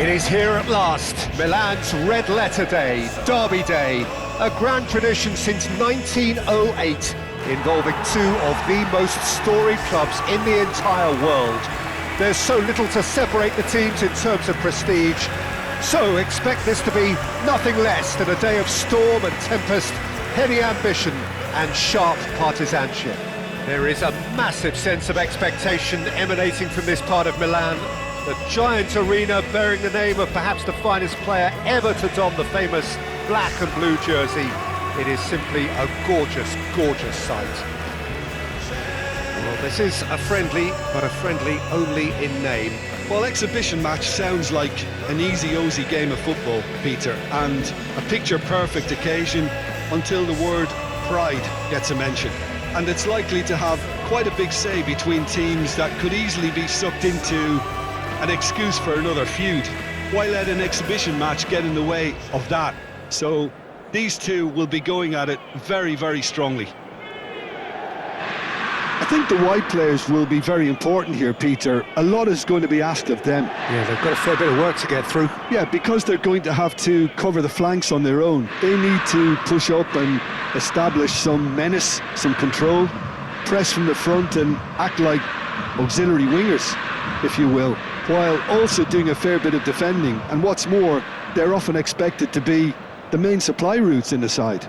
It is here at last, Milan's Red Letter Day, Derby Day, a grand tradition since 1908, involving two of the most storied clubs in the entire world. There's so little to separate the teams in terms of prestige, so expect this to be nothing less than a day of storm and tempest, heady ambition and sharp partisanship. There is a massive sense of expectation emanating from this part of Milan. The giant arena bearing the name of perhaps the finest player ever to don the famous black and blue jersey. It is simply a gorgeous, gorgeous sight. Well, this is a friendly, but a friendly only in name. Well, exhibition match sounds like an easy-ozy game of football, Peter, and a picture-perfect occasion until the word pride gets a mention. And it's likely to have quite a big say between teams that could easily be sucked into an excuse for another feud. Why let an exhibition match get in the way of that? So these two will be going at it very, very strongly. I think the wide players will be very important here, Peter. A lot is going to be asked of them. Yeah, they've got a fair bit of work to get through. Yeah, because they're going to have to cover the flanks on their own. They need to push up and establish some menace, some control, press from the front and act like auxiliary wingers, if you will, while also doing a fair bit of defending. And what's more, they're often expected to be the main supply routes in the side.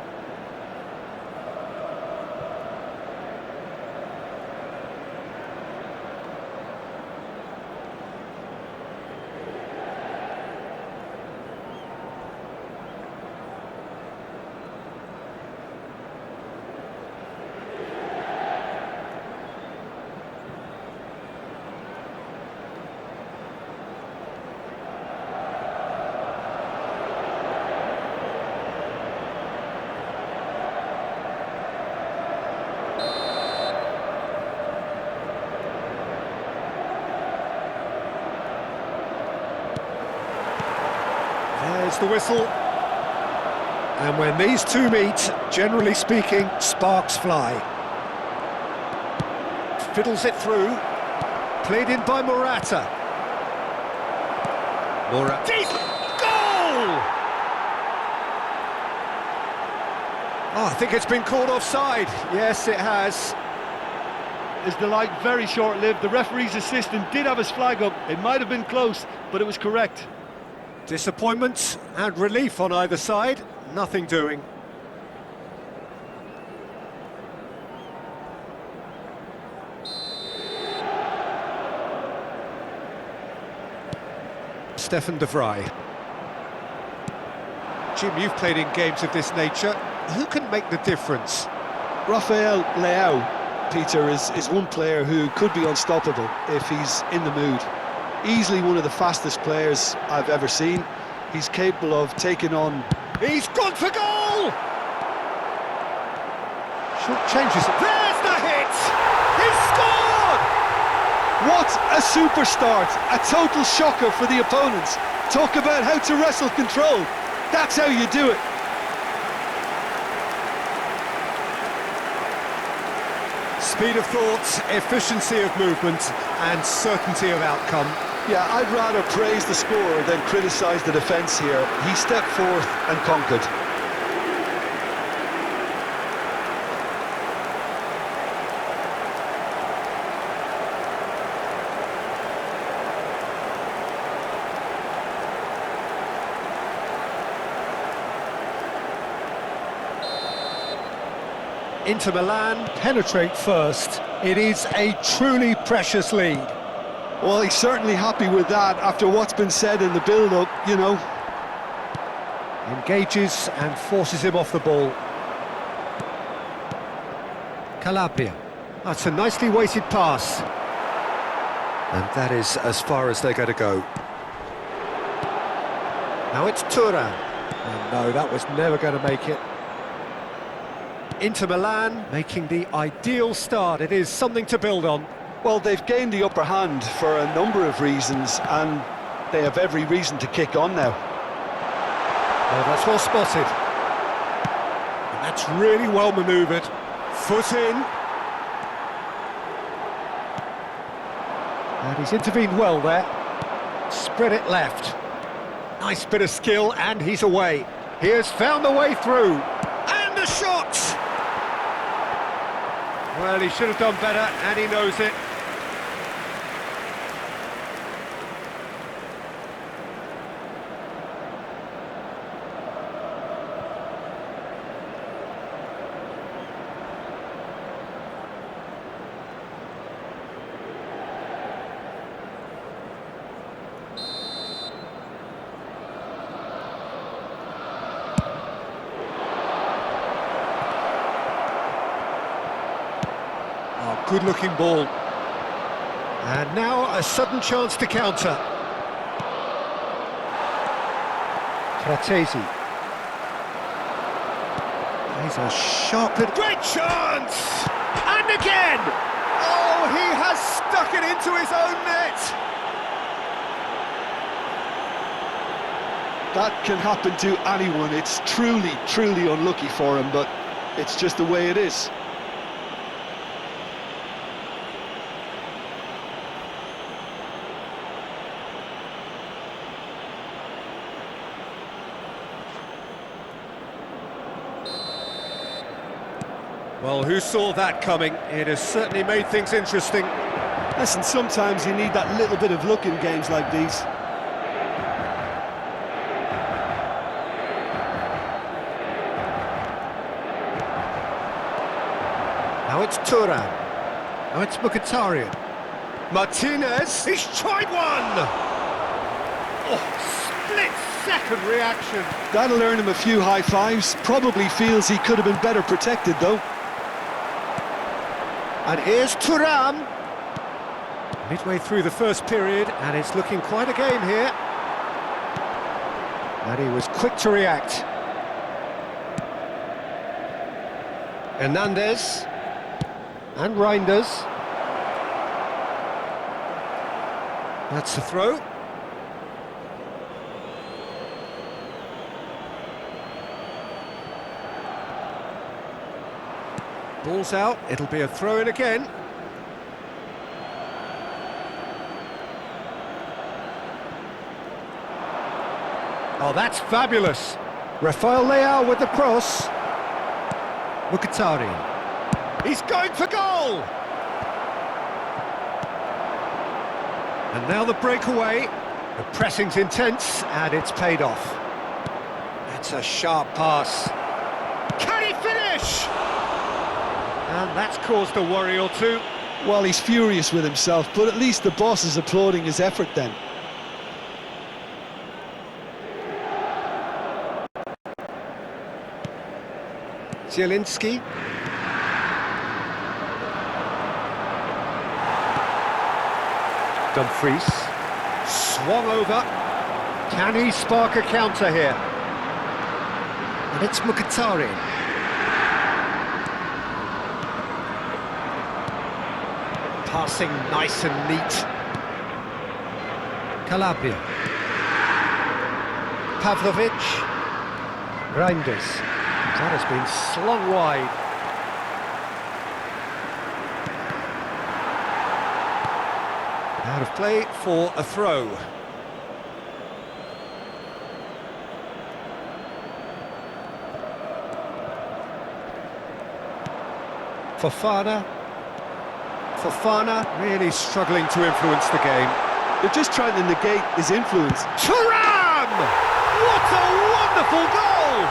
There's the whistle. And when these two meet, generally speaking, sparks fly. Fiddles it through. Played in by Morata. Goal! Oh, I think it's been called offside. Yes, it has. Is the light very short-lived? The referee's assistant did have his flag up. It might have been close, but it was correct. Disappointment and relief on either side, nothing doing. Stefan de Vrij. Jim, you've played in games of this nature. Who can make the difference? Rafael Leao, Peter, is one player who could be unstoppable if he's in the mood. Easily one of the fastest players I've ever seen. He's capable of taking on... He's gone for goal! Short changes it. There's the hit! He's scored! What a super start! A total shocker for the opponents. Talk about how to wrestle control. That's how you do it. Speed of thought, efficiency of movement, and certainty of outcome. Yeah, I'd rather praise the scorer than criticise the defence here. He stepped forth and conquered. Inter Milan penetrate first. It is a truly precious lead. Well, he's certainly happy with that after what's been said in the build-up, you know. Engages and forces him off the ball. Calabria. That's a nicely weighted pass. And that is as far as they're going to go. Now it's Thuram. And no, that was never going to make it. Inter Milan making the ideal start. It is something to build on. Well, they've gained the upper hand for a number of reasons, and they have every reason to kick on now. Oh, that's well spotted. And that's really well manoeuvred. Foot in. And he's intervened well there. Spread it left. Nice bit of skill, and he's away. He has found the way through. And the shot! Well, he should have done better, and he knows it. Oh, good-looking ball. And now a sudden chance to counter. Fratesi. He's a sharp and great chance! And again! Oh, he has stuck it into his own net! That can happen to anyone. It's truly, truly unlucky for him, but it's just the way it is. Well, who saw that coming? It has certainly made things interesting. Listen, sometimes you need that little bit of luck in games like these. Now it's Thuram. Now it's Mkhitaryan. Martinez, he's tried one! Oh, split-second reaction. That'll earn him a few high fives. Probably feels he could have been better protected, though. And here's Thuram. Midway through the first period, and it's looking quite a game here. And he was quick to react. Hernandez. And Reinders. That's the throw. Ball's out, it'll be a throw-in again. Oh, that's fabulous. Rafael Leao with the cross. Mkhitaryan. He's going for goal! And now the breakaway. The pressing's intense, and it's paid off. That's a sharp pass. Can he finish? And that's caused a worry or two. Well, he's furious with himself, but at least the boss is applauding his effort then. Zielinski. Dumfries. Swung over. Can he spark a counter here? And it's Mkhitaryan. Passing nice and neat. Calabria. Pavlovic. Reinders. That has been slung wide. Out of play for a throw. Fofana really struggling to influence the game. They're just trying to negate his influence. Thuram! What a wonderful goal!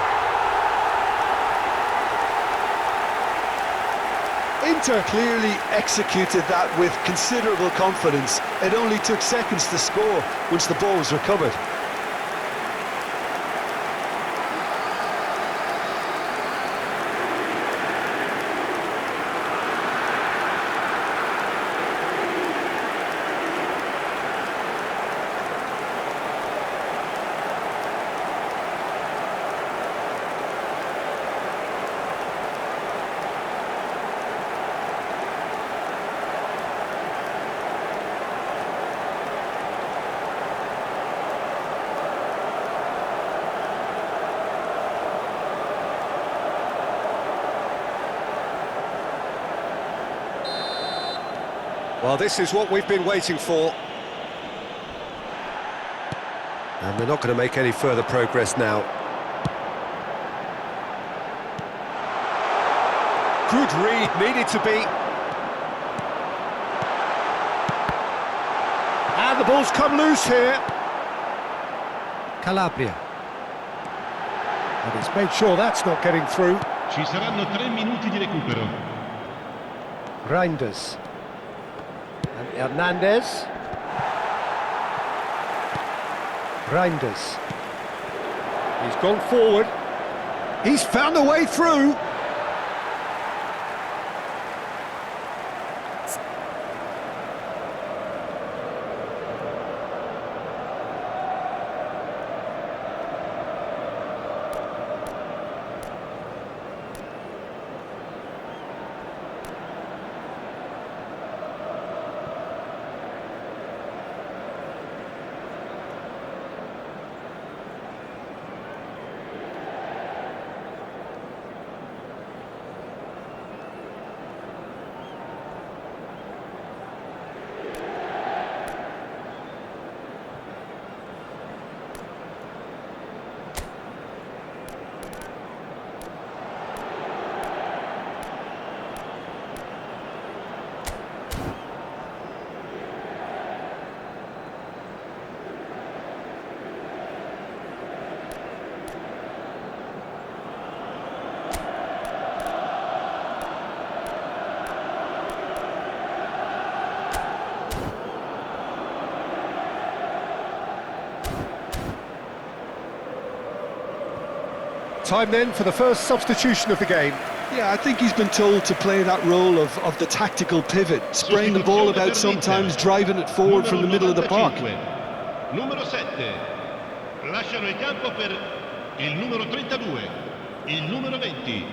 Inter clearly executed that with considerable confidence. It only took seconds to score once the ball was recovered. Well, this is what we've been waiting for. And they're not going to make any further progress now. Good read, needed to be. And the ball's come loose here. Calabria. And it's made sure that's not getting through. Ci saranno 3 minuti di recupero. Reinders. And Hernandez. Reinders. He's gone forward. He's found a way through. Time then for the first substitution of the game. Yeah, I think he's been told to play that role of the tactical pivot, spraying the ball about sometimes, driving it forward from the middle of the park. Numero 7. Lasciano il campo per il numero 32, il numero 20.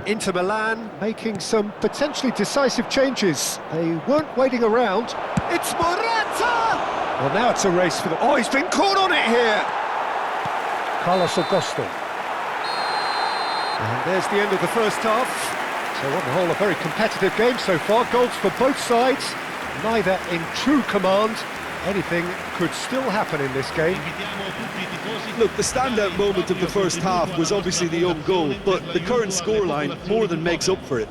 Inter Milan making some potentially decisive changes. They weren't waiting around. It's Morata! Well, now it's a race for the... Oh, he's been caught on it here! Carlos Augusto. And there's the end of the first half. So on the whole, a very competitive game so far. Goals for both sides, neither in true command. Anything could still happen in this game. Look, the standout moment of the first half was obviously the own goal, but the current scoreline more than makes up for it.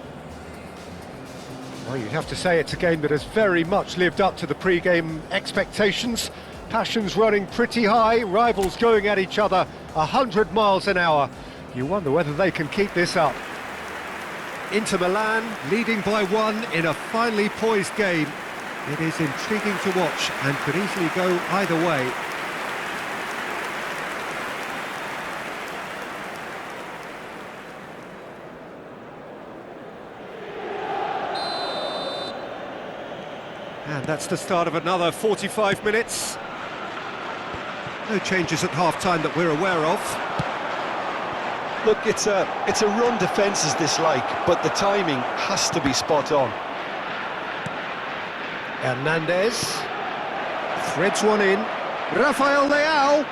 Well, you'd have to say it's a game that has very much lived up to the pre-game expectations. Passions running pretty high, rivals going at each other 100 miles an hour. You wonder whether they can keep this up. Inter Milan leading by 1 in a finely poised game. It is intriguing to watch and could easily go either way. And that's the start of another 45 minutes. No changes at half-time that we're aware of. Look, it's a run defence is dislike, but the timing has to be spot on. Hernandez threads one in. Rafael Leao.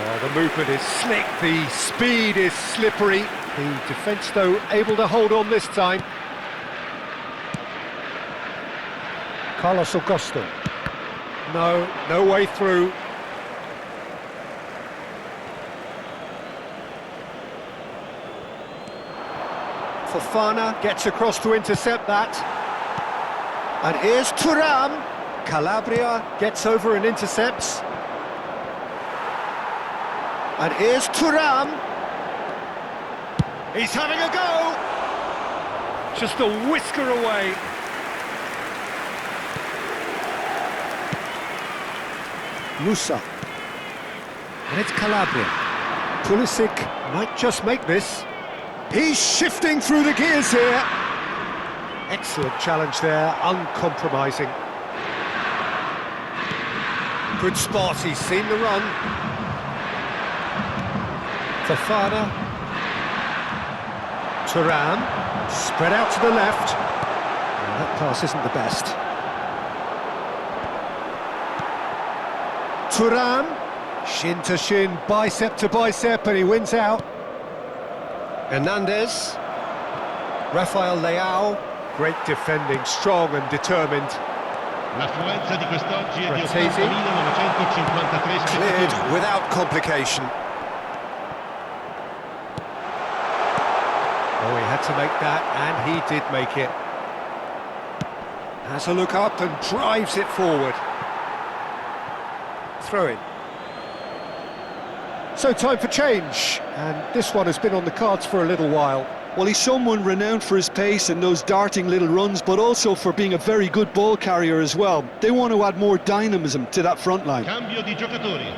Oh, the movement is slick, the speed is slippery. The defence, though, able to hold on this time. Carlos Augusto. No way through. Fofana gets across to intercept that. And here's Thuram. Calabria gets over and intercepts. And here's Thuram. He's having a go. Just a whisker away. Musa. And it's Calabria. Pulisic might just make this. He's shifting through the gears here. Excellent challenge there, uncompromising. Good spot, he's seen the run. Fofana. Thuram, spread out to the left. And that pass isn't the best. Thuram, shin to shin, bicep to bicep, and he wins out. Hernandez. Rafael Leao. Great defending, strong and determined. L'affluenza di quest'oggi è di Frattesi. 80.953 Cleared spettatori. without complication. Oh, he had to make that, and he did make it. Has a look up and drives it forward. Throw in. So time for change, and this one has been on the cards for a little while. Well, he's someone renowned for his pace and those darting little runs, but also for being a very good ball carrier as well. They want to add more dynamism to that front line. Cambio di giocatori.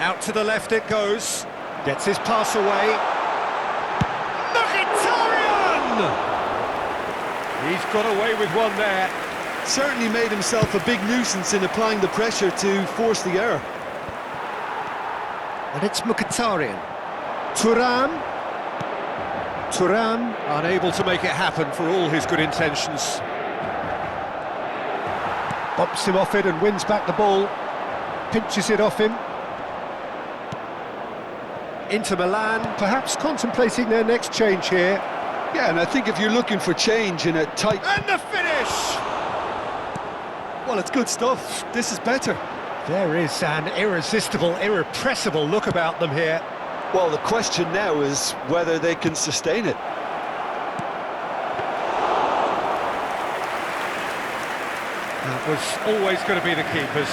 Out to the left it goes. Gets his pass away. Mkhitaryan! He's got away with one there. Certainly made himself a big nuisance in applying the pressure to force the error. And it's Mkhitaryan. Thuram. Thuram unable to make it happen for all his good intentions. Bumps him off it and wins back the ball. Pinches it off him. Inter Milan, perhaps contemplating their next change here. Yeah, and I think if you're looking for change in a tight... And the finish! Well, it's good stuff. This is better. There is an irresistible, irrepressible look about them here. Well, the question now is whether they can sustain it. That was always going to be the keepers.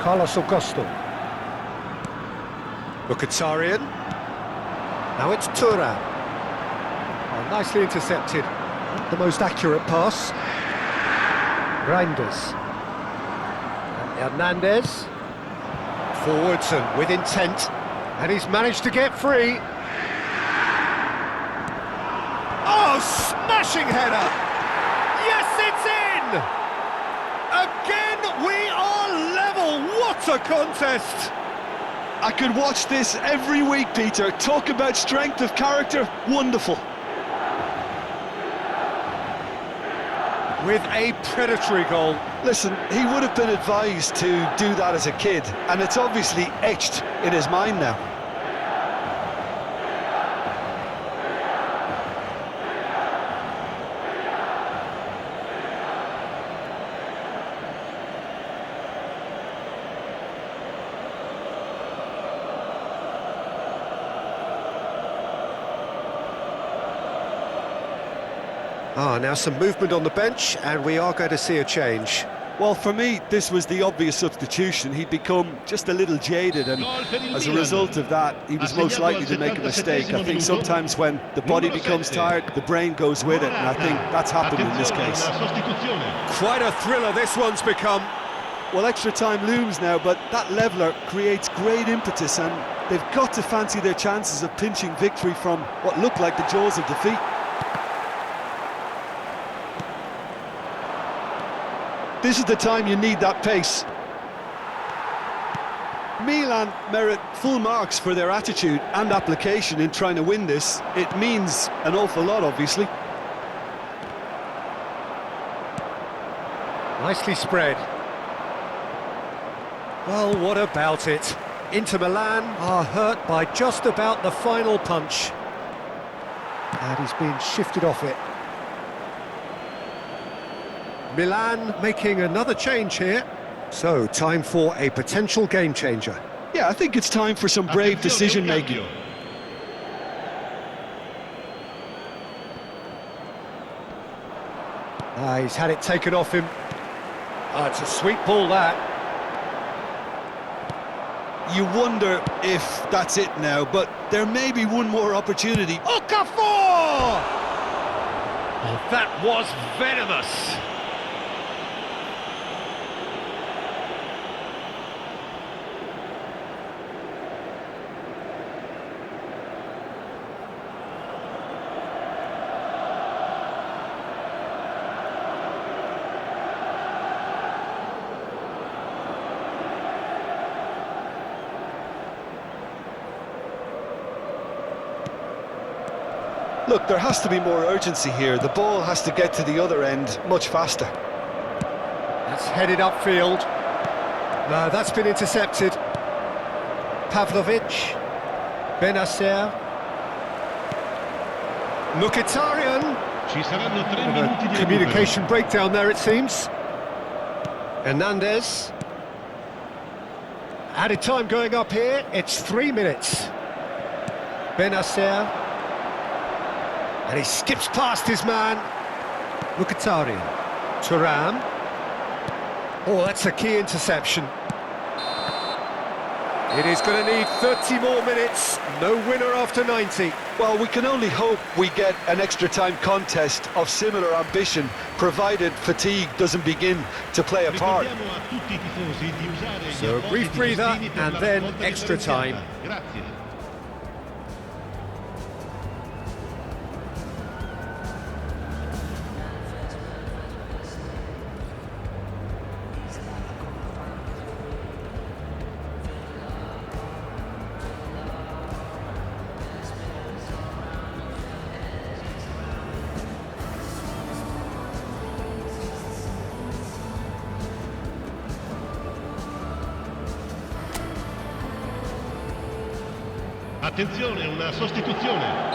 Carlos Augusto. Mkhitaryan. Now it's Thuram. Oh, nicely intercepted. Not the most accurate pass. Reinders. And Hernandez. Forwards and with intent. And he's managed to get free. Oh, smashing header! Yes, it's in! Again, we are level. What a contest! I could watch this every week, Peter. Talk about strength of character. Wonderful. With a predatory goal. Listen, he would have been advised to do that as a kid, and it's obviously etched in his mind now. Now some movement on the bench, and we are going to see a change. Well, for me, this was the obvious substitution. He'd become just a little jaded, and as a result of that, he was most likely to make a mistake. I think sometimes when the body becomes tired, the brain goes with it, and I think that's happened in this case. Quite a thriller this one's become. Well, extra time looms now, but that leveller creates great impetus, and they've got to fancy their chances of pinching victory from what looked like the jaws of defeat. This is the time you need that pace. Milan merit full marks for their attitude and application in trying to win this. It means an awful lot, obviously. Nicely spread. Well, what about it? Inter Milan are hurt by just about the final punch. And he's been shifted off it. Milan making another change here. So, time for a potential game changer. Yeah, I think it's time for some brave decision-making. He's had it taken off him. It's a sweet ball, that. You wonder if that's it now, but there may be one more opportunity. Okafor! Oh, that was venomous. Look, there has to be more urgency here. The ball has to get to the other end much faster. That's headed upfield. No, that's been intercepted. Pavlovic, Benacer, Mkhitaryan. Ci saranno 3 minuti di Communication recupero. breakdown there, it seems. Hernandez. Added time going up here, it's 3 minutes. Benacer. And he skips past his man. Mkhitaryan. Thuram. Oh, that's a key interception. It is going to need 30 more minutes. No winner after 90. Well, we can only hope we get an extra time contest of similar ambition, provided fatigue doesn't begin to play a part. Ricordiamo a tutti i tifosi di usare gli So a appositi brief breather tastini per and la then raccolta extra time. differenziata. Grazie. Attenzione, una sostituzione.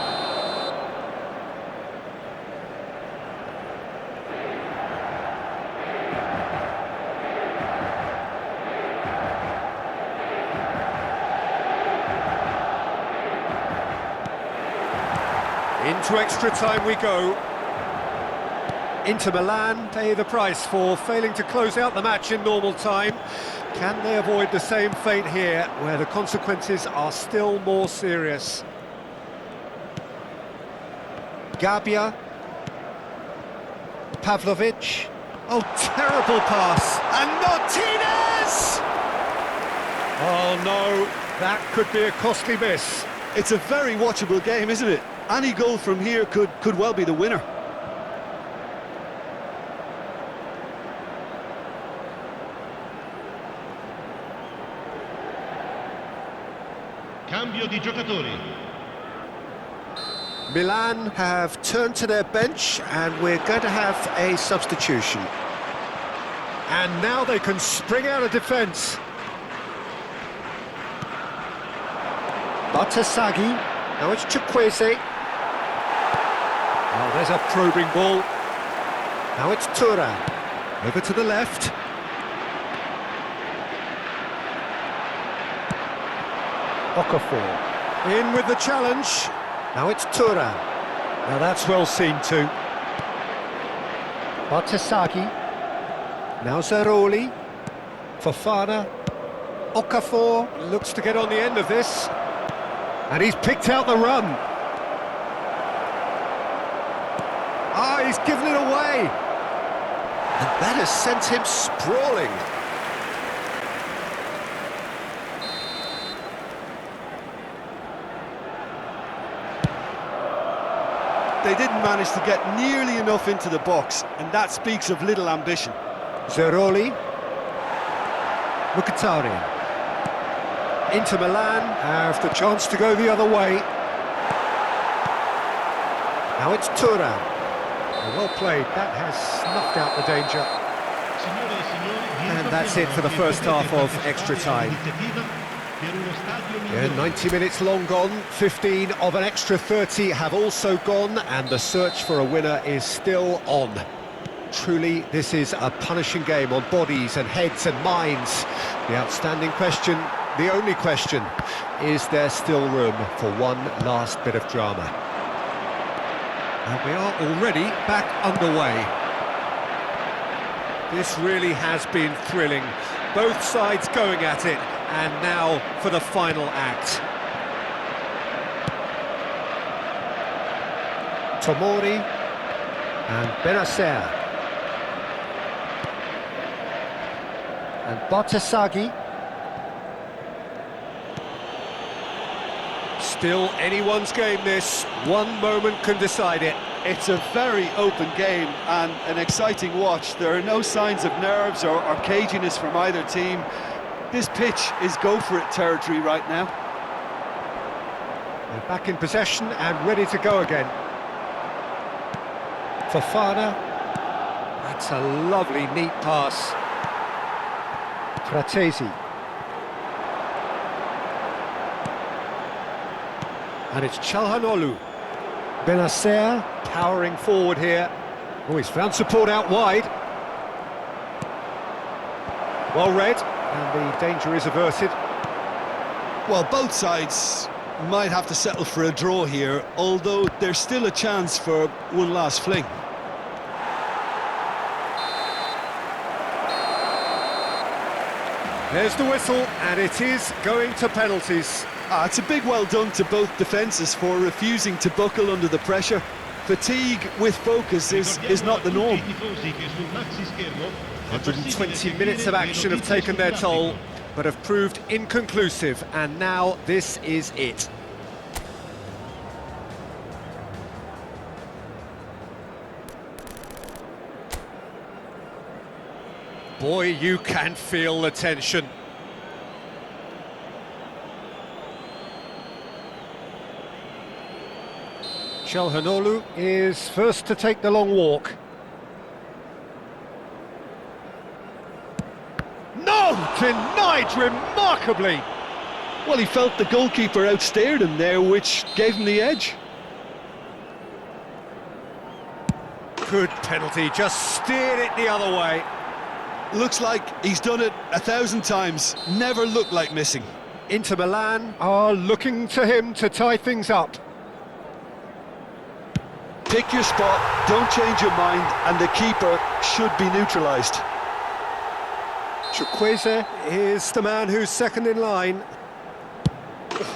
Into extra time we go. Inter Milan pay the price for failing to close out the match in normal time. Can they avoid the same fate here, where the consequences are still more serious? Gabbia. Pavlovic. Oh, terrible pass. And Martinez! Oh no, that could be a costly miss. It's a very watchable game, isn't it? Any goal from here could well be the winner. Cambio di giocatori. Milan have turned to their bench and we're going to have a substitution. And now they can spring out of defence. Batasagi, now it's Chukwueze. Oh, there's a probing ball. Now it's Thuram. Over to the left. Okafor. In with the challenge. Now it's Thuram. Now that's well seen too. Batasagi. Now Zaroli. Fofana. Okafor looks to get on the end of this. And he's picked out the run. Ah, he's given it away. And that has sent him sprawling. They didn't manage to get nearly enough into the box, and that speaks of little ambition. Zaroli. Mkhitaryan. Inter Milan have the chance to go the other way. Now it's Thuram. Well played, that has snuffed out the danger. Signore e signori, And that's it for the first half of extra time. Yeah, 90 minutes long gone, 15 of an extra 30 have also gone, and the search for a winner is still on. Truly, this is a punishing game on bodies and heads and minds. The outstanding question, the only question, is there still room for one last bit of drama? And we are already back underway. This really has been thrilling. Both sides going at it, and now for the final act. Tomori and Benacer. And Batasagi. Still anyone's game this, one moment can decide it. It's a very open game and an exciting watch. There are no signs of nerves or caginess from either team. This pitch is go-for-it territory right now. They're back in possession and ready to go again. Fofana. That's a lovely, neat pass. Fratesi. And it's Çalhanoğlu. Benacer powering forward here. Oh, he's found support out wide. Well read, and the danger is averted. Well, both sides might have to settle for a draw here, although there's still a chance for one last fling. There's the whistle, and it is going to penalties. It's a big well done to both defences for refusing to buckle under the pressure. Fatigue with focus is not the norm. 120 minutes of action have taken their toll, but have proved inconclusive, and now this is it. Boy, you can feel the tension. Çalhanoğlu is first to take the long walk. No! Denied remarkably! Well, he felt the goalkeeper outstared him there, which gave him the edge. Good penalty, just steered it the other way. Looks like he's done it 1,000 times, never looked like missing. Inter Milan are looking to him to tie things up. Pick your spot, don't change your mind, and the keeper should be neutralised. Chukwueze is the man who's second in line.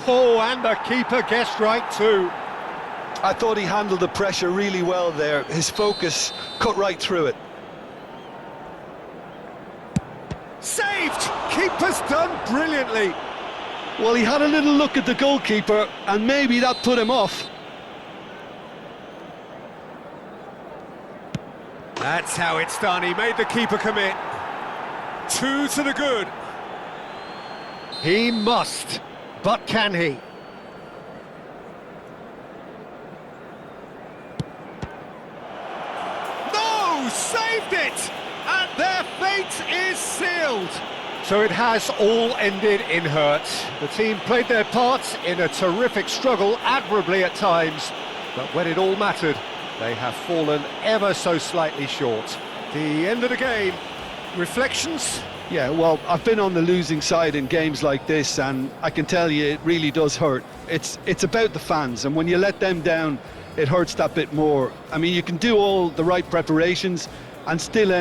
Oh, and the keeper guessed right too. I thought he handled the pressure really well there. His focus cut right through it. Saved! Keeper's done brilliantly. Well, he had a little look at the goalkeeper, and maybe that put him off. That's how it's done. He made the keeper commit. 2 to the good. He must, but can he? No! Saved it! And their fate is sealed. So it has all ended in hurt. The team played their parts in a terrific struggle, admirably at times, but when it all mattered, they have fallen ever so slightly short. The end of the game. Reflections? Yeah, well, I've been on the losing side in games like this, and I can tell you it really does hurt. It's about the fans, and when you let them down, it hurts that bit more. I mean, you can do all the right preparations and still end